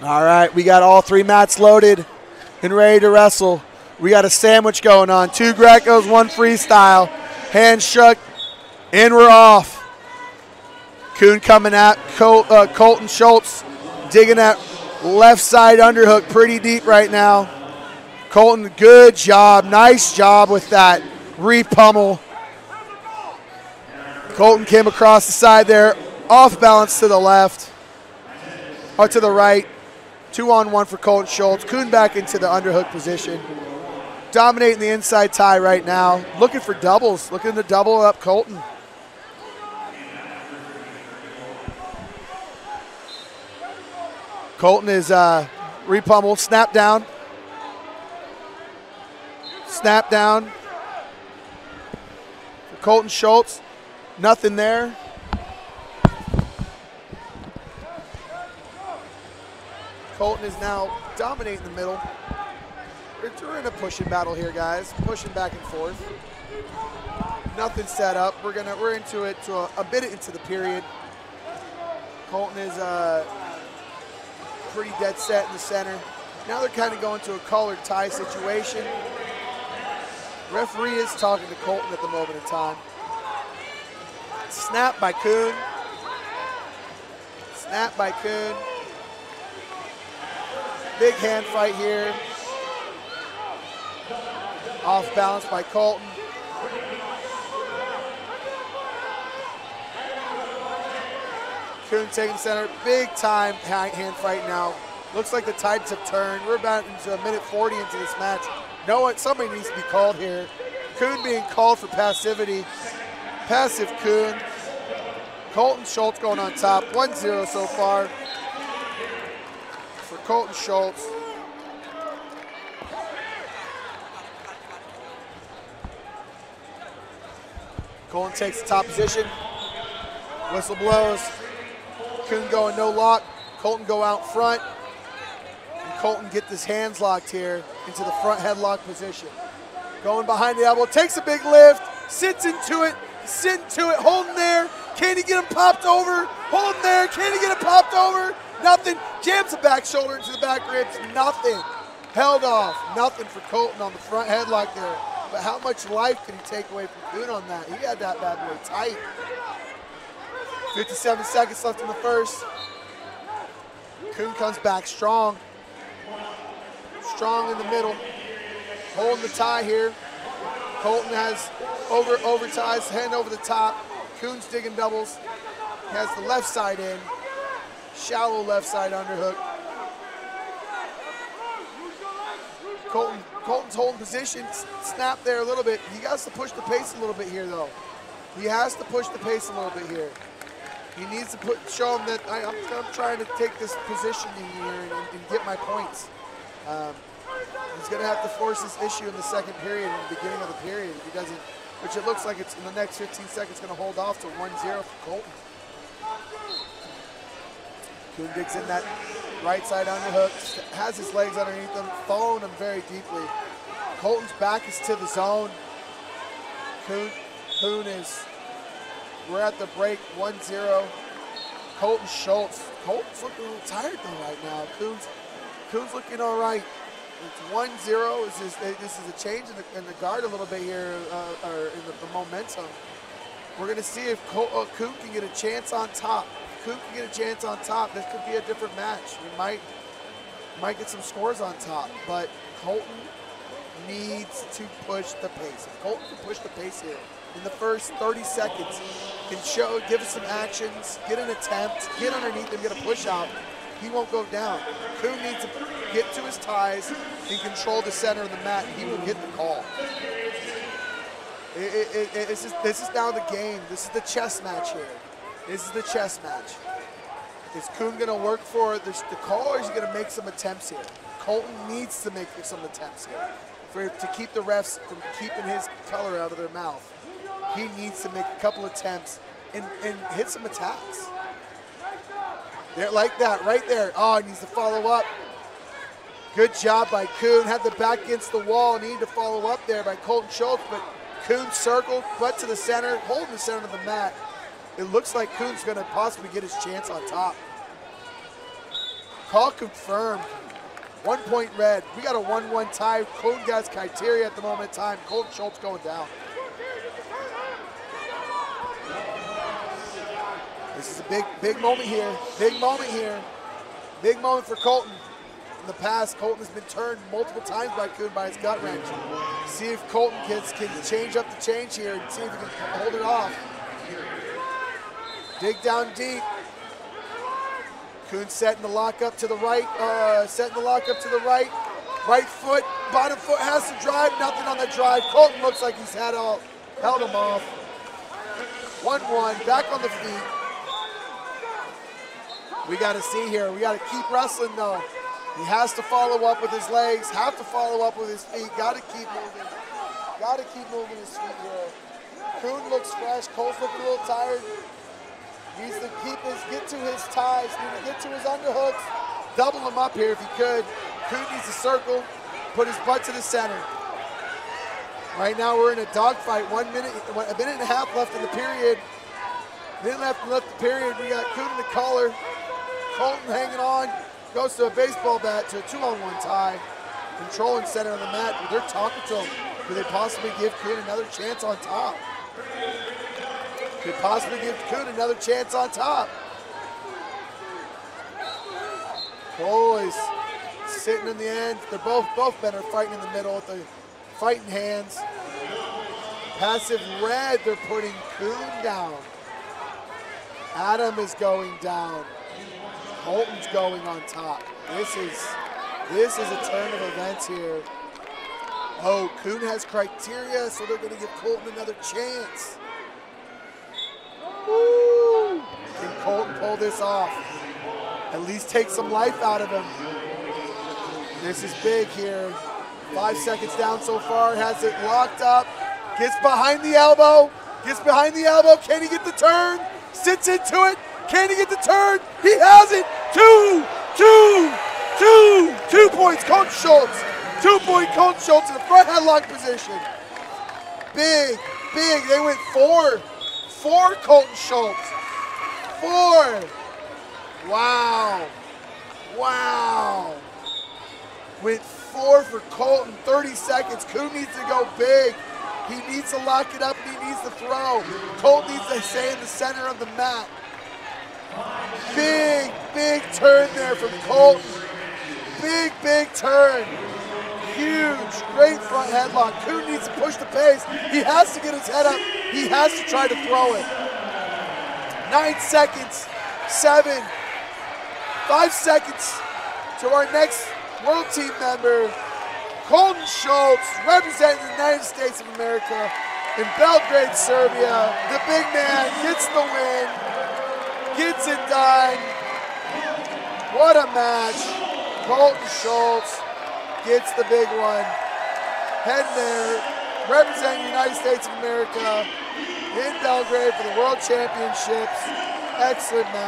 All right, we got all 3 mats loaded and ready to wrestle. We got a sandwich going on. 2 Grecos, 1 freestyle. Hands shook, and we're off. Coon coming at Cohlton Schultz, digging that left side underhook pretty deep right now. Cohlton, good job. Nice job with that re-pummel. Cohlton came across the side there, off balance to the left, or to the right. 2-on-1 for Cohlton Schultz. Coon back into the underhook position. Dominating the inside tie right now. Looking for doubles. Looking to double up Cohlton. Cohlton is re-pummeled. Snap down. Snap down. For Cohlton Schultz. Nothing there. Cohlton is now dominating the middle. We're in a pushing battle here, guys. Pushing back and forth. Nothing set up. We're into it to a bit into the period. Cohlton is pretty dead set in the center. Now they're kind of going to a colored tie situation. Referee is talking to Cohlton at the moment in time. Snap by Coon. Snap by Coon. Big hand fight here. Off balance by Cohlton. Coon taking center. Big time hand fight now. Looks like the tides have turned. We're about into a minute 40 into this match. Somebody needs to be called here. Coon being called for passivity. Passive Coon. Cohlton Schultz going on top. 1-0 so far for Cohlton Schultz. Cohlton takes the top position. Whistle blows. Coon going no lock. Cohlton go out front. And Cohlton get his hands locked here into the front headlock position. Going behind the elbow. Takes a big lift. Sits into it. Holding there. Can he get him popped over? Holding there. Can he get it popped over? Nothing. Jams the back shoulder into the back ribs. Nothing. Held off. Nothing for Cohlton on the front headlock there. But how much life can he take away from Coon on that? He had that bad boy tight. 57 seconds left in the first. Coon comes back strong. Strong in the middle. Holding the tie here. Cohlton has over ties, hand over the top. Coon's digging doubles. Has the left side in. Shallow left side underhook. Cohlton's holding position. Snap there a little bit. He has to push the pace a little bit here, though. He has to push the pace a little bit here. He needs to show him that I'm trying to take this positioning here and get my points. He's going to have to force this issue in the second period, in the beginning of the period. If he doesn't, which it looks like it's in the next 15 seconds going to hold off to 1-0 for Cohlton. Coon digs in that right side underhook, has his legs underneath him, following him very deeply. Cohlton's back is to the zone. Coon is, we're at the break, 1-0. Cohlton Schultz. Cohlton's looking a little tired though right now. Coon's looking all right. It's 1-0. This is a change in the guard a little bit here, or in the momentum. We're going to see if Coon can get a chance on top. If Coon can get a chance on top, this could be a different match. We might get some scores on top, but Cohlton needs to push the pace. If Cohlton can push the pace here in the first 30 seconds, can give us some actions, get an attempt, get underneath him, get a push out, he won't go down. Coon needs to get to his ties and control the center of the mat, and he will get the call. This is now the game. This is the chess match here. This is the chess match. Is Coon going to work for the call, or is he going to make some attempts here? Cohlton needs to make some attempts here to keep the refs from keeping his color out of their mouth. He needs to make a couple attempts and hit some attacks. There, like that, right there. Oh, he needs to follow up. Good job by Coon. Had the back against the wall and needed to follow up there by Cohlton Schultz, but Coon circled, butt to the center, holding the center of the mat. It looks like Coon's going to possibly get his chance on top. Call confirmed. 1 point red. We got a 1-1 tie. Coon has criteria at the moment in time. Cohlton Schultz going down. This is a big moment here. Big moment here. Big moment for Cohlton. In the past, Cohlton has been turned multiple times by Coon by his gut wrench. See if Cohlton can change up the change here and see if he can hold it off. Dig down deep. Coon setting the lock up to the right. Right foot, bottom foot has to drive. Nothing on the drive. Cohlton looks like he's held him off. 1-1, back on the feet. We got to see here. We got to keep wrestling though. He has to follow up with his legs. Have to follow up with his feet. Got to keep moving. Got to keep moving his feet here. Coon looks fresh. Cole's looking a little tired. Needs to get to his ties, need to get to his underhooks, double him up here if he could. Coon needs to circle, put his butt to the center. Right now we're in a dogfight. a minute and a half left in the period. Minute left in the period. We got Coon in the collar. Cohlton hanging on, goes to a baseball bat to a 2-on-1 tie. Controlling center on the mat. They're talking to him. Could they possibly give Coon another chance on top? Could possibly give Coon another chance on top. Boys sitting in the end. They're both men are fighting in the middle with the fighting hands. Passive red, they're putting Coon down. Adam is going down. Cohlton's going on top. This is a turn of events here. Oh, Coon has criteria, so they're going to give Cohlton another chance. Woo! Can Cohlton pull this off? At least take some life out of him. This is big here. 5 seconds down so far. Has it locked up. Gets behind the elbow. Gets behind the elbow. Can he get the turn? Sits into it. Can he get the turn? He has it. 2 points. Cohlton Schultz. 2 point Cohlton Schultz in the front headlock position. Big. They went 4 Cohlton Schultz. 4. Wow. Went 4 for Cohlton. 30 seconds. Coon needs to go big. He needs to lock it up and he needs to throw. Cohlton needs to stay in the center of the mat. Big turn there from Cohlton. Big turn. Huge, great front headlock. Coon needs to push the pace. He has to get his head up. He has to try to throw it. 9 seconds, 7, 5 seconds to our next World Team member, Cohlton Schultz, representing the United States of America in Belgrade, Serbia. The big man gets the win, gets it done. What a match. Cohlton Schultz gets the big one. Heading there, representing the United States of America in Belgrade for the World Championships. Excellent match.